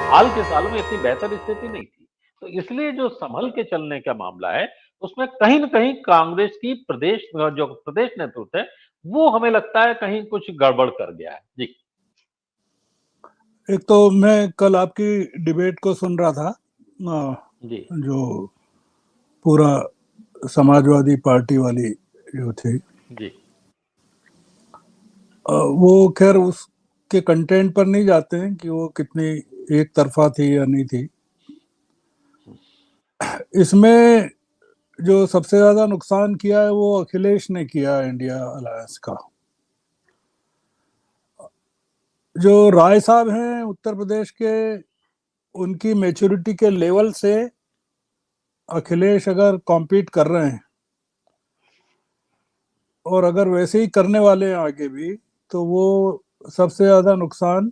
हाल के सालों में इतनी बेहतर स्थिति नहीं थी। तो इसलिए जो संभल के चलने का मामला है, उसमें कहीं न कहीं कांग्रेस की जो प्रदेश नेतृत्व है, वो हमें लगता है कहीं कुछ गड़बड़ कर गया है। जी। एक तो मैं कल आपकी डिबेट को सुन रहा था, जी। जो पूरा समाजवादी पार्टी वाली जो थी, जी। वो खैर उसके कंटेंट पर नहीं जाते हैं कि वो कितनी एक तरफा थी या नहीं थी। इसमें जो सबसे ज्यादा नुकसान किया है वो अखिलेश ने किया इंडिया अलायंस का। जो राय साहब हैं उत्तर प्रदेश के, उनकी मैच्योरिटी के लेवल से अखिलेश अगर कॉम्पीट कर रहे हैं और अगर वैसे ही करने वाले हैं आगे भी, तो वो सबसे ज्यादा नुकसान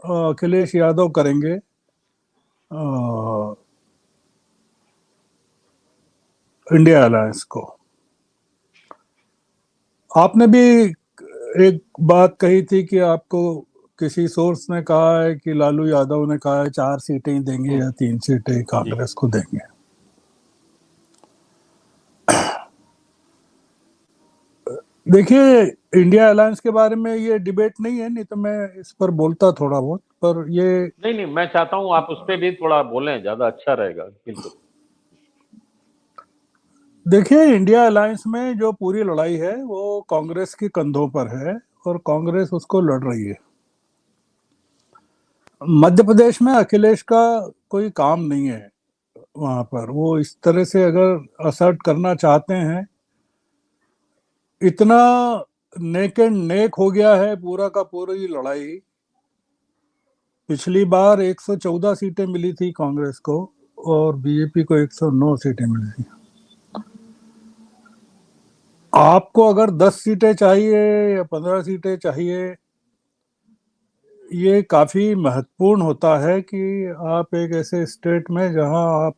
अखिलेश यादव करेंगे इंडिया अलायंस को। आपने भी एक बात कही थी कि आपको किसी सोर्स ने कहा है कि लालू यादव ने कहा है 4 सीटें ही देंगे या 3 सीटें जी। कांग्रेस को देंगे। देखिए, इंडिया अलायंस के बारे में ये डिबेट नहीं है, नहीं तो मैं इस पर बोलता थोड़ा बहुत, पर ये नहीं, मैं चाहता हूँ आप उस पे भी थोड़ा बोलें, ज़्यादा अच्छा रहेगा। बिल्कुल। देखिए, इंडिया अलायंस में जो पूरी लड़ाई है वो कांग्रेस के कंधों पर है और कांग्रेस उसको लड़ रही है। मध्य प्रदेश में अखिलेश का कोई काम नहीं है। वहां पर वो इस तरह से अगर असर्ट करना चाहते हैं, इतना नेक एंड नेक हो गया है पूरा का पूरा ये लड़ाई। पिछली बार 114 सीटें मिली थी कांग्रेस को और बीजेपी को 109 सीटें मिली थी। आपको अगर 10 सीटें चाहिए या 15 सीटें चाहिए, ये काफी महत्वपूर्ण होता है कि आप एक ऐसे स्टेट में जहां आप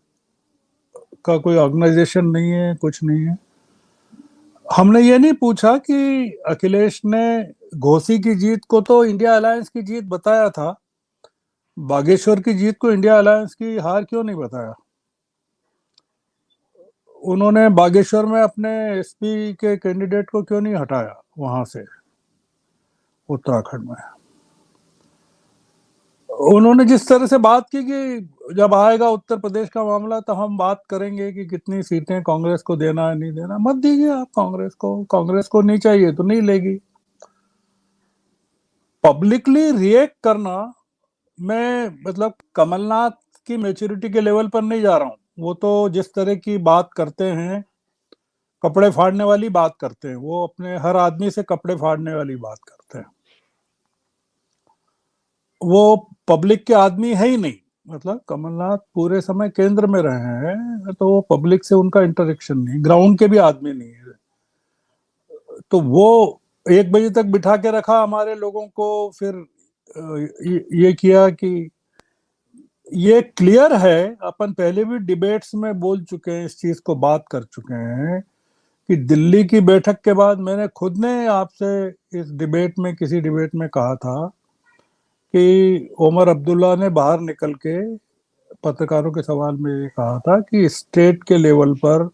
का कोई ऑर्गेनाइजेशन नहीं है, कुछ नहीं है। हमने ये नहीं पूछा कि अखिलेश ने घोसी की जीत को तो इंडिया अलायंस की जीत बताया था, बागेश्वर की जीत को इंडिया अलायंस की हार क्यों नहीं बताया। उन्होंने बागेश्वर में अपने एसपी के कैंडिडेट को क्यों नहीं हटाया वहां से, उत्तराखंड में। उन्होंने जिस तरह से बात की कि जब आएगा उत्तर प्रदेश का मामला तो हम बात करेंगे कि कितनी सीटें कांग्रेस को देना है, नहीं देना, मत दीजिए आप कांग्रेस को नहीं चाहिए तो नहीं लेगी। पब्लिकली रिएक्ट करना, मैं मतलब कमलनाथ की मैच्योरिटी के लेवल पर नहीं जा रहा हूं। वो तो जिस तरह की बात करते हैं, कपड़े फाड़ने वाली बात करते हैं, वो अपने हर आदमी से कपड़े फाड़ने वाली बात करते हैं। वो पब्लिक के आदमी है ही नहीं। मतलब कमलनाथ पूरे समय केंद्र में रहे हैं, तो वो पब्लिक से उनका इंटरेक्शन नहीं, ग्राउंड के भी आदमी नहीं है। तो वो 1 बजे तक बिठा के रखा हमारे लोगों को, फिर ये किया कि ये क्लियर है, अपन पहले भी डिबेट्स में बोल चुके हैं, इस चीज को बात कर चुके हैं कि दिल्ली की बैठक के बाद मैंने खुद ने आपसे इस डिबेट में, किसी डिबेट में कहा था कि ओमर अब्दुल्ला ने बाहर निकल के पत्रकारों के सवाल में ये कहा था कि स्टेट के लेवल पर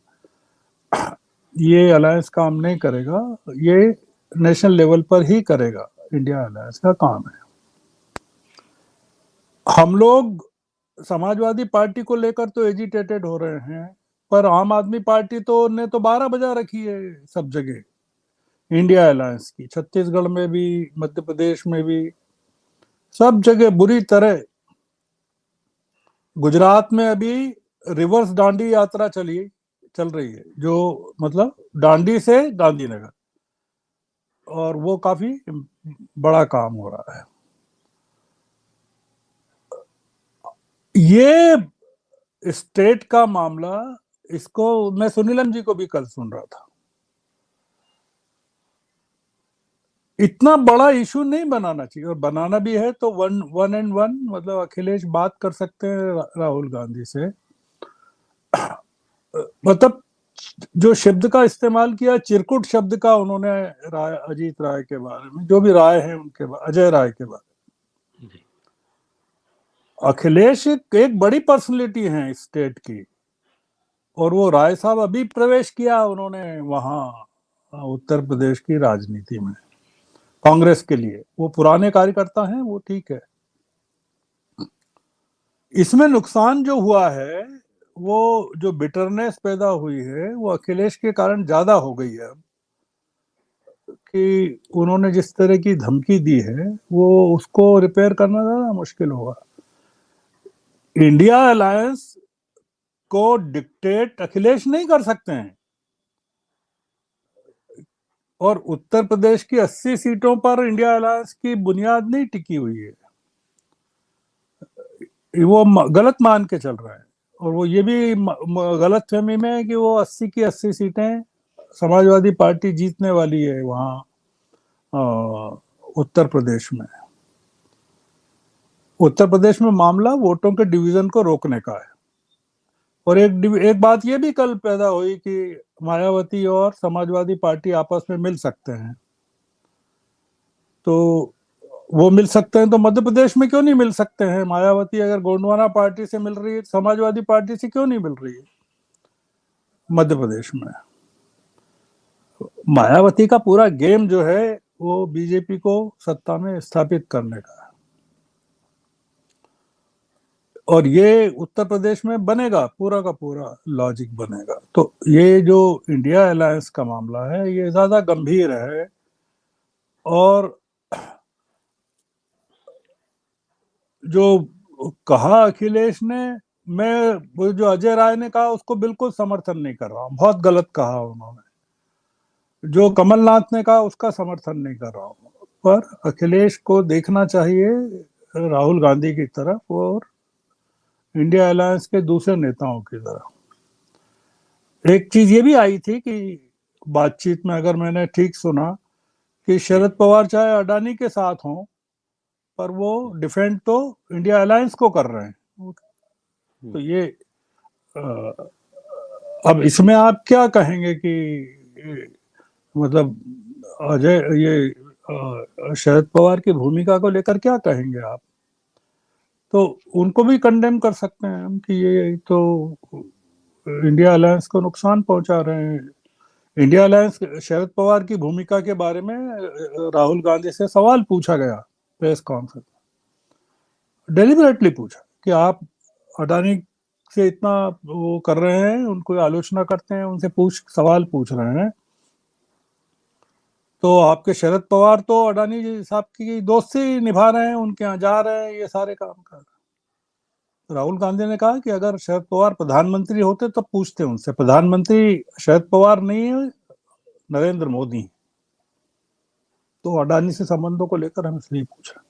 ये अलायंस काम नहीं करेगा, ये नेशनल लेवल पर ही करेगा, इंडिया अलायंस का काम है। हम लोग समाजवादी पार्टी को लेकर तो एजिटेटेड हो रहे हैं, पर आम आदमी पार्टी तो ने तो 12 बजा रखी है सब जगह इंडिया अलायंस की, छत्तीसगढ़ में भी, मध्य प्रदेश में भी, सब जगह बुरी तरह। गुजरात में अभी रिवर्स दांडी यात्रा चल रही है, जो मतलब दांडी से गांधीनगर, और वो काफी बड़ा काम हो रहा है। ये स्टेट का मामला, इसको मैं सुनीलम जी को भी कल सुन रहा था, इतना बड़ा इशू नहीं बनाना चाहिए, और बनाना भी है तो वन एंड वन, मतलब अखिलेश बात कर सकते हैं राहुल गांधी से। मतलब जो शब्द का इस्तेमाल किया, चिरकुट शब्द का उन्होंने अजीत राय के बारे में, जो भी राय है उनके बारे, अजय राय के बारे में, अखिलेश एक बड़ी पर्सनैलिटी है इस स्टेट की, और वो राय साहब अभी प्रवेश किया उन्होंने वहां उत्तर प्रदेश की राजनीति में कांग्रेस के लिए। वो पुराने कार्यकर्ता हैं, वो ठीक है। इसमें नुकसान जो हुआ है, वो जो बिटरनेस पैदा हुई है वो अखिलेश के कारण ज्यादा हो गई है अब, कि उन्होंने जिस तरह की धमकी दी है वो उसको रिपेयर करना ज्यादा मुश्किल होगा। इंडिया अलायंस को डिक्टेट अखिलेश नहीं कर सकते हैं, और उत्तर प्रदेश की 80 सीटों पर इंडिया अलायंस की बुनियाद नहीं टिकी हुई है। वो गलत मान के चल रहा है, और वो ये भी गलत फहमी में है कि वो 80 की 80 सीटें समाजवादी पार्टी जीतने वाली है वहां उत्तर प्रदेश में। उत्तर प्रदेश में मामला वोटों के डिवीजन को रोकने का है। और एक बात ये भी कल पैदा हुई कि मायावती और समाजवादी पार्टी आपस में मिल सकते हैं। तो वो मिल सकते हैं तो मध्य प्रदेश में क्यों नहीं मिल सकते हैं? मायावती अगर गोंडवाना पार्टी से मिल रही है, समाजवादी पार्टी से क्यों नहीं मिल रही है मध्य प्रदेश में? मायावती का पूरा गेम जो है वो बीजेपी को सत्ता में स्थापित करने का है, और ये उत्तर प्रदेश में बनेगा, पूरा का पूरा लॉजिक बनेगा। तो ये जो इंडिया अलायंस का मामला है ये ज्यादा गंभीर है। और जो कहा अखिलेश ने, मैं वो जो अजय राय ने कहा उसको बिल्कुल समर्थन नहीं कर रहा हूँ, बहुत गलत कहा उन्होंने। जो कमलनाथ ने कहा उसका समर्थन नहीं कर रहा हूँ, पर अखिलेश को देखना चाहिए राहुल गांधी की तरफ और इंडिया अलायंस के दूसरे नेताओं की तरफ। एक चीज ये भी आई थी कि बातचीत में, अगर मैंने ठीक सुना, कि शरद पवार चाहे अडानी के साथ हों पर वो डिफेंड तो इंडिया अलायंस को कर रहे हैं। तो ये अब इसमें आप क्या कहेंगे कि मतलब अजय ये शरद पवार की भूमिका को लेकर क्या कहेंगे आप? तो उनको भी कंडेम कर सकते हैं हम कि ये तो इंडिया अलायंस को नुकसान पहुंचा रहे हैं। इंडिया अलायंस, शरद पवार की भूमिका के बारे में राहुल गांधी से सवाल पूछा गया प्रेस कॉन्फ्रेंस, डेलिबरेटली पूछा कि आप अडानी से इतना वो कर रहे हैं, उनको आलोचना करते हैं, उनसे सवाल पूछ रहे हैं, तो आपके शरद पवार तो अडानी जी साहब की दोस्ती निभा रहे हैं, उनके यहाँ जा रहे हैं, ये सारे काम कर रहे हैं। राहुल गांधी ने कहा कि अगर शरद पवार प्रधानमंत्री होते तो पूछते उनसे, प्रधानमंत्री शरद पवार नहीं है, नरेंद्र मोदी। तो अडानी से संबंधों को लेकर हम इसलिए पूछा।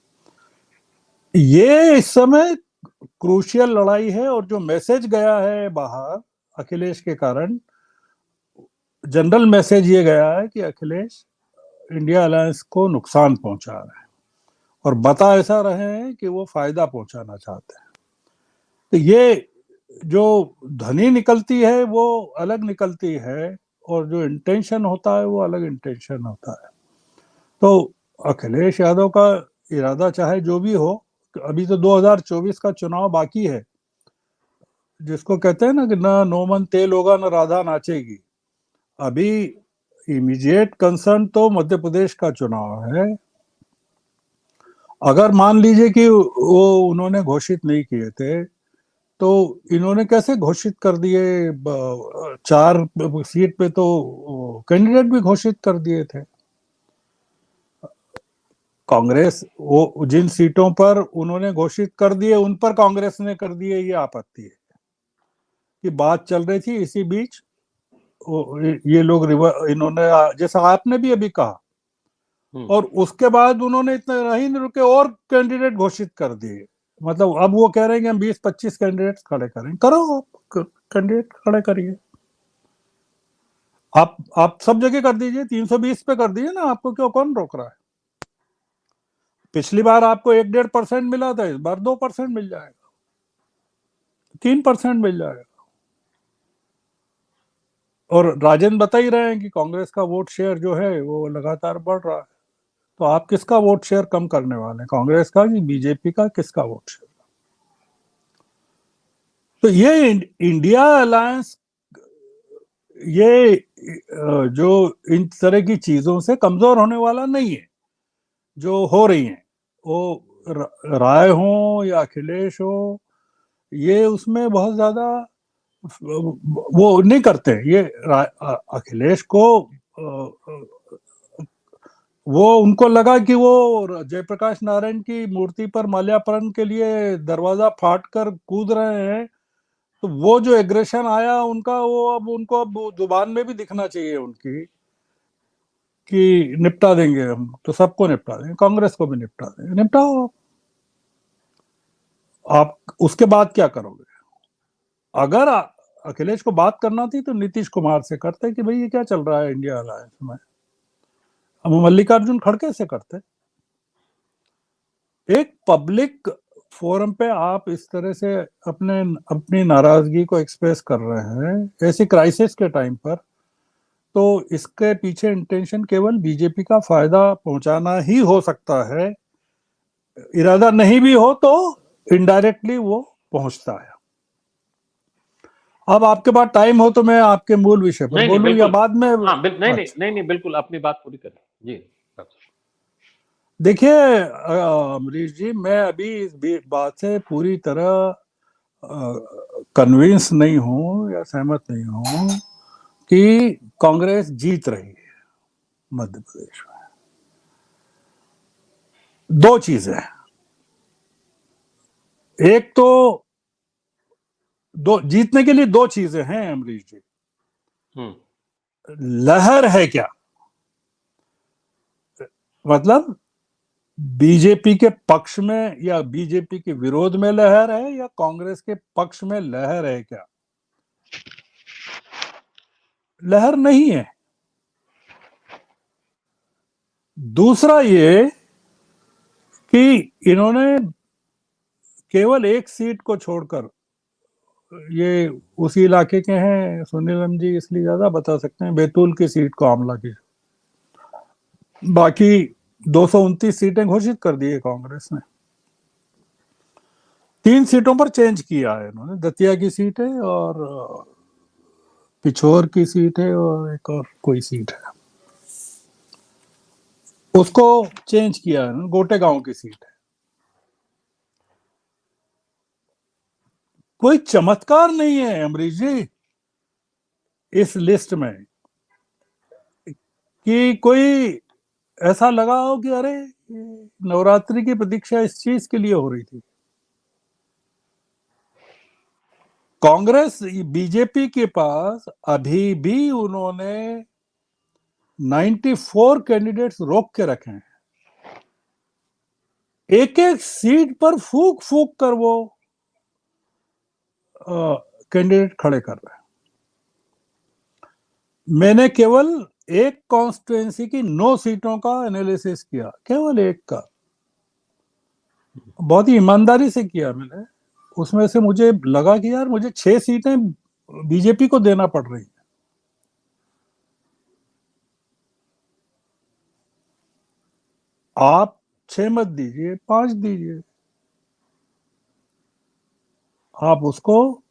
ये इस समय क्रूशियल लड़ाई है, और जो मैसेज गया है बाहर अखिलेश के कारण, जनरल मैसेज ये गया है कि अखिलेश इंडिया अलायंस को नुकसान पहुंचा रहे हैं, और बता ऐसा रहे हैं कि वो फायदा पहुंचाना चाहते हैं। तो ये जो ध्वनि निकलती है वो अलग निकलती है, और जो इंटेंशन होता है वो अलग इंटेंशन होता है। तो अखिलेश यादव का इरादा चाहे जो भी हो, अभी तो 2024 का चुनाव बाकी है, जिसको कहते हैं ना कि ना नो मन तेल होगा ना राधा नाचेगी। अभी इमीडिएट कंसर्न तो मध्य प्रदेश का चुनाव है। अगर मान लीजिए कि वो उन्होंने घोषित नहीं किए थे, तो इन्होंने कैसे घोषित कर दिए? 4 सीट पे तो कैंडिडेट भी घोषित कर दिए थे। कांग्रेस वो जिन सीटों पर उन्होंने घोषित कर दिए उन पर कांग्रेस ने कर दिए, ये आपत्ति है कि बात चल रही थी इसी बीच ये लोग इन्होंने, जैसा आपने भी अभी कहा, और उसके बाद उन्होंने इतना नहीं रुके और कैंडिडेट घोषित कर दिए। मतलब अब वो कह रहे हैं कि हम 20-25 कैंडिडेट खड़े करें। करो, आप कैंडिडेट खड़े करिए, आप सब जगह कर दीजिए, 320 पे कर दीजिए ना, आपको क्यों, कौन रोक रहा है? पिछली बार आपको 1-1.5% मिला था, इस बार 2% मिल जाएगा, 3% मिल जाएगा। और राजेंद्र बता ही रहे हैं कि कांग्रेस का वोट शेयर जो है वो लगातार बढ़ रहा है। तो आप किसका वोट शेयर कम करने वाले हैं, कांग्रेस का कि बीजेपी का? किसका वोट शेयर? तो ये इंडिया अलायंस, ये जो इन तरह की चीजों से कमजोर होने वाला नहीं है जो हो रही हैं, वो राय हो या अखिलेश हो, ये उसमें बहुत ज्यादा वो नहीं करते ये। अखिलेश को वो उनको लगा कि वो जयप्रकाश नारायण की मूर्ति पर माल्यार्पण के लिए दरवाजा फाड़ कर कूद रहे हैं, तो वो जो एग्रेशन आया उनका, वो अब उनको अब जुबान में भी दिखना चाहिए उनकी कि निपटा देंगे हम, तो सबको निपटा देंगे, कांग्रेस को भी निपटा देंगे। निपटाओ, आप उसके बाद क्या करोगे? अगर अखिलेश को बात करना थी तो नीतीश कुमार से करते कि भाई ये क्या चल रहा है इंडिया अलायंस में, अब मल्लिकार्जुन खड़गे से करते। एक पब्लिक फोरम पे आप इस तरह से अपने अपनी नाराजगी को एक्सप्रेस कर रहे हैं ऐसी क्राइसिस के टाइम पर, तो इसके पीछे इंटेंशन केवल बीजेपी का फायदा पहुंचाना ही हो सकता है। इरादा नहीं भी हो तो इनडायरेक्टली वो पहुंचता है। अब आपके पास टाइम हो तो मैं आपके मूल विषय पर नहीं नहीं बोलूं या बिल्कुल, बाद में? हाँ नहीं नहीं अच्छा, नहीं नहीं बिल्कुल, अपनी बात पूरी करें जी। देखिए अमरीश जी, मैं अभी इस बात से पूरी तरह कन्विंस नहीं हूं या सहमत नहीं हूं कि कांग्रेस जीत रही है मध्य प्रदेश में। दो चीजें, एक तो दो जीतने के लिए दो चीजें हैं अमरीश जी। लहर है क्या, मतलब बीजेपी के पक्ष में या बीजेपी के विरोध में लहर है या कांग्रेस के पक्ष में लहर है क्या? लहर नहीं है। दूसरा ये कि इन्होंने केवल एक सीट को छोड़कर, ये उसी इलाके के हैं सुनीलम जी इसलिए ज्यादा बता सकते हैं, बैतूल की सीट को हमला किया, बाकी 229 सीटें घोषित कर दी है कांग्रेस ने। 3 सीटों पर चेंज किया है इन्होंने, दतिया की सीट है और पिछोर की सीट है और एक और कोई सीट है, उसको चेंज किया है, गोटे गांव की सीट है। कोई चमत्कार नहीं है अमरीश जी इस लिस्ट में कि कोई ऐसा लगा हो कि अरे नवरात्रि की प्रतीक्षा इस चीज के लिए हो रही थी। कांग्रेस बीजेपी के पास अभी भी उन्होंने 94 कैंडिडेट्स रोक के रखे हैं, एक एक सीट पर फूक फूक कर वो कैंडिडेट खड़े कर रहे हैं। मैंने केवल एक कॉन्स्टिट्युएंसी की 9 सीटों का एनालिसिस किया, केवल एक का, बहुत ही ईमानदारी से किया मैंने। उसमें से मुझे लगा कि यार मुझे 6 सीटें बीजेपी को देना पड़ रही है। आप 6 मत दीजिए, 5 दीजिए, आप उसको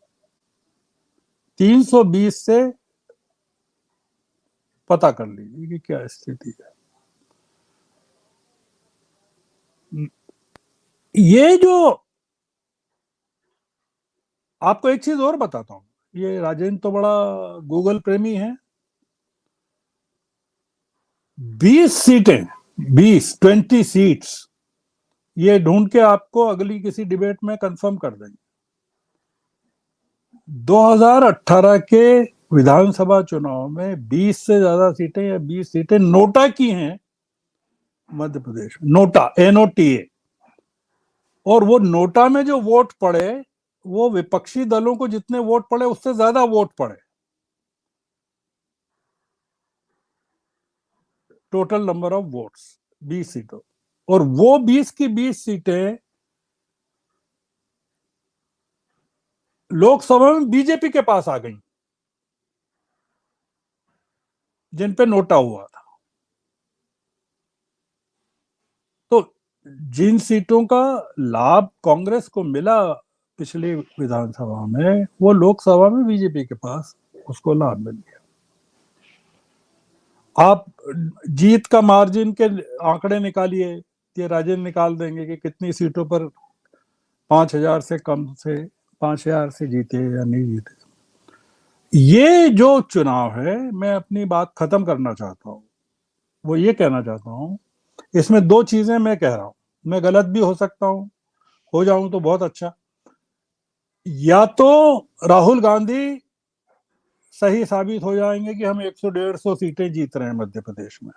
320 से पता कर लीजिए कि क्या स्थिति है। ये जो, आपको एक चीज और बताता हूं, ये राजेंद्र तो बड़ा गूगल प्रेमी है। 20 सीटें, 20 सीट्स, ये ढूंढ के आपको अगली किसी डिबेट में कंफर्म कर देंगे। 2018 के विधानसभा चुनाव में 20 से ज्यादा सीटें या 20 सीटें नोटा की हैं मध्य प्रदेश में, नोटा, NOTA। और वो नोटा में जो वोट पड़े, वो विपक्षी दलों को जितने वोट पड़े उससे ज्यादा वोट पड़े, टोटल नंबर ऑफ वोट्स 20 सीटों। और वो 20 की 20 सीटें लोकसभा में बीजेपी के पास आ गई, जिन पे नोटा हुआ था। तो जिन सीटों का लाभ कांग्रेस को मिला पिछली विधानसभा में, वो लोकसभा में बीजेपी के पास उसको लाभ मिल गया। आप जीत का मार्जिन के आंकड़े निकालिए, ये राजेंद्र निकाल देंगे कि कितनी सीटों पर 5,000 से कम से 5,000 से जीते या नहीं जीते। ये जो चुनाव है, मैं अपनी बात खत्म करना चाहता हूँ, वो ये कहना चाहता हूँ, इसमें दो चीजें मैं कह रहा हूँ, मैं गलत भी हो सकता हूँ, हो जाऊं तो बहुत अच्छा। या तो राहुल गांधी सही साबित हो जाएंगे कि हम 100-150 सीटें जीत रहे हैं मध्य प्रदेश में,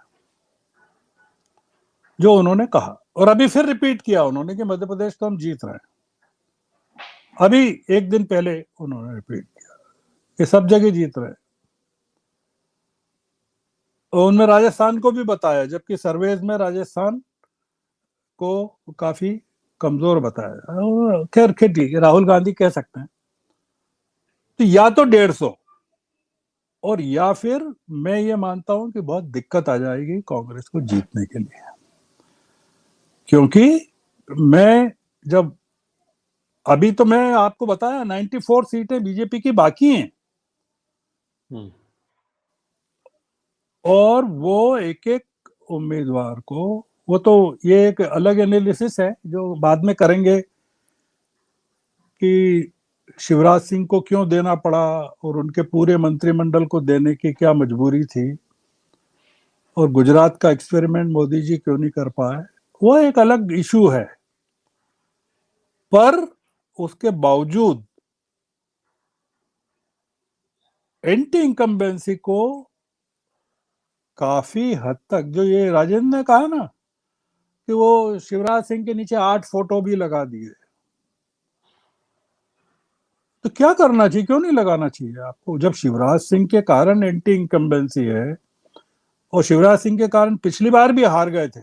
जो उन्होंने कहा, और अभी फिर रिपीट किया उन्होंने कि मध्य प्रदेश तो हम जीत रहे हैं। अभी एक दिन पहले उन्होंने रिपीट किया कि सब जगह जीत रहे हैं, और उनमें राजस्थान को भी बताया, जबकि सर्वेज में राजस्थान को काफी कमजोर बताया। खैर ठीक है, राहुल गांधी कह सकते हैं। तो या तो 150, और या फिर मैं ये मानता हूं कि बहुत दिक्कत आ जाएगी कांग्रेस को जीतने के लिए, क्योंकि मैं जब अभी तो मैं आपको बताया 94 सीटें बीजेपी की बाकी हैं, और वो एक एक उम्मीदवार को, वो तो ये एक अलग एनालिसिस है जो बाद में करेंगे कि शिवराज सिंह को क्यों देना पड़ा और उनके पूरे मंत्रिमंडल को देने की क्या मजबूरी थी, और गुजरात का एक्सपेरिमेंट मोदी जी क्यों नहीं कर पाए, वो एक अलग इशू है। पर उसके बावजूद एंटी इनकम्बेंसी को काफी हद तक, जो ये राजेंद्र ने कहा ना कि वो शिवराज सिंह के नीचे 8 फोटो भी लगा दिए, तो क्या करना चाहिए, क्यों नहीं लगाना चाहिए आपको, जब शिवराज सिंह के कारण एंटी इनकम्बेंसी है, और शिवराज सिंह के कारण पिछली बार भी हार गए थे,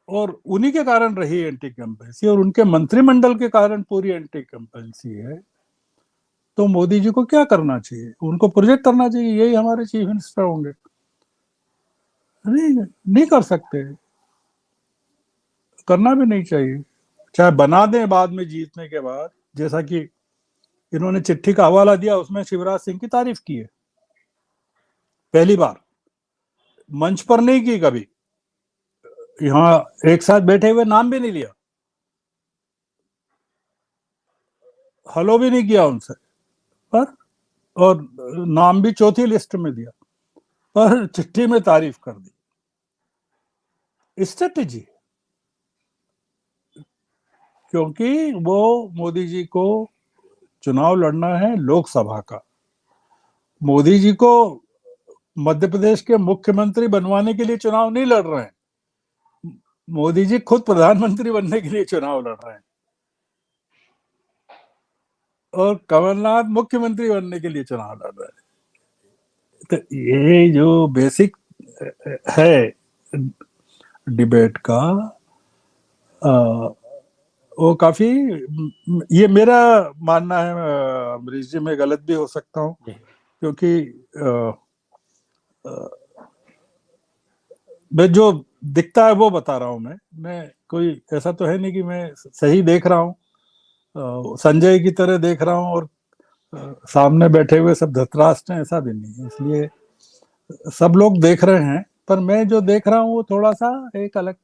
और उन्हीं के कारण रही एंटी इनकम्बेंसी, और उनके मंत्रिमंडल के कारण पूरी एंटी इनकम्बेंसी है, तो मोदी जी को क्या करना चाहिए, उनको प्रोजेक्ट करना चाहिए, यही हमारे चीफ मिनिस्टर होंगे। नहीं, नहीं कर सकते, करना भी नहीं चाहिए, चाहे बना दें बाद में जीतने के बाद, जैसा कि इन्होंने चिट्ठी का हवाला दिया, उसमें शिवराज सिंह की तारीफ की है, पहली बार, मंच पर नहीं की कभी, यहाँ एक साथ बैठे हुए नाम भी नहीं लिया, हेलो भी नहीं किया उनसे, पर और नाम भी चौथी लिस्ट में दिया, पर चिट्ठी में तारीफ कर दी। स्ट्रेटेजी, क्योंकि वो मोदी जी को चुनाव लड़ना है लोकसभा का, मोदी जी को मध्य प्रदेश के मुख्यमंत्री बनवाने के लिए चुनाव नहीं लड़ रहे हैं, मोदी जी खुद प्रधानमंत्री बनने के लिए चुनाव लड़ रहे हैं, और कमलनाथ मुख्यमंत्री बनने के लिए चुनाव लड़ रहे हैं। तो ये जो बेसिक है डिबेट का, वो काफी, ये मेरा मानना है, अमरीश जी, मैं गलत भी हो सकता हूँ, क्योंकि मैं जो दिखता है वो बता रहा हूँ, मैं कोई ऐसा तो है नहीं कि मैं सही देख रहा हूँ, संजय की तरह देख रहा हूँ, और सामने बैठे हुए सब धृतराष्ट्र हैं, ऐसा भी नहीं है, इसलिए सब लोग देख रहे हैं, पर मैं जो देख रहा हूँ वो थोड़ा सा एक अलग,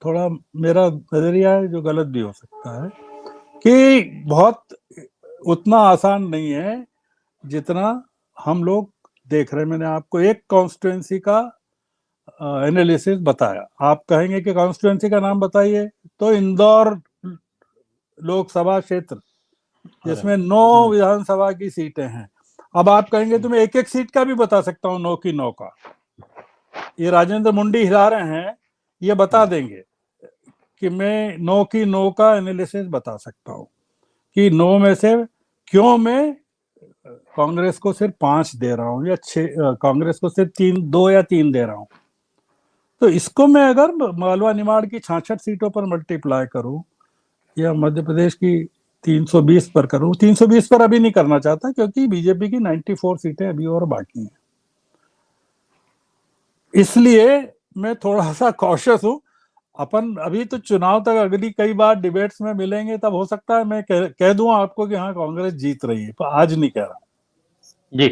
थोड़ा मेरा नजरिया है जो गलत भी हो सकता है, कि बहुत उतना आसान नहीं है जितना हम लोग देख रहे हैं। मैंने आपको एक कॉन्स्टिट्यूएंसी का एनालिसिस बताया, आप कहेंगे कि कॉन्स्टिट्यूएंसी का नाम बताइए, तो इंदौर लोकसभा क्षेत्र, जिसमें 9 विधानसभा की सीटें हैं, अब आप कहेंगे तो मैं एक एक सीट का भी बता सकता हूँ, 9 की 9 का, ये राजेंद्र मुंडी हिला रहे हैं, ये बता देंगे कि मैं 9 की 9 का एनालिसिस बता सकता हूँ, कि 9 में से क्यों मैं कांग्रेस को सिर्फ 5 दे रहा हूँ, या 6, कांग्रेस को सिर्फ 2 या 3 दे रहा हूँ। तो इसको मैं अगर मालवा निमाड़ की 66 सीटों पर मल्टीप्लाई करूं, या मध्य प्रदेश की 320 पर करूं, 320 पर अभी नहीं करना चाहता, क्योंकि बीजेपी की 94 सीटें अभी और बाकी हैं, इसलिए मैं थोड़ा सा कॉशियस हूं। अपन अभी तो चुनाव तक अगली कई बार डिबेट्स में मिलेंगे, तब हो सकता है मैं कह दूं आपको कि हाँ कांग्रेस जीत रही है, पर आज नहीं कह रहा। जी।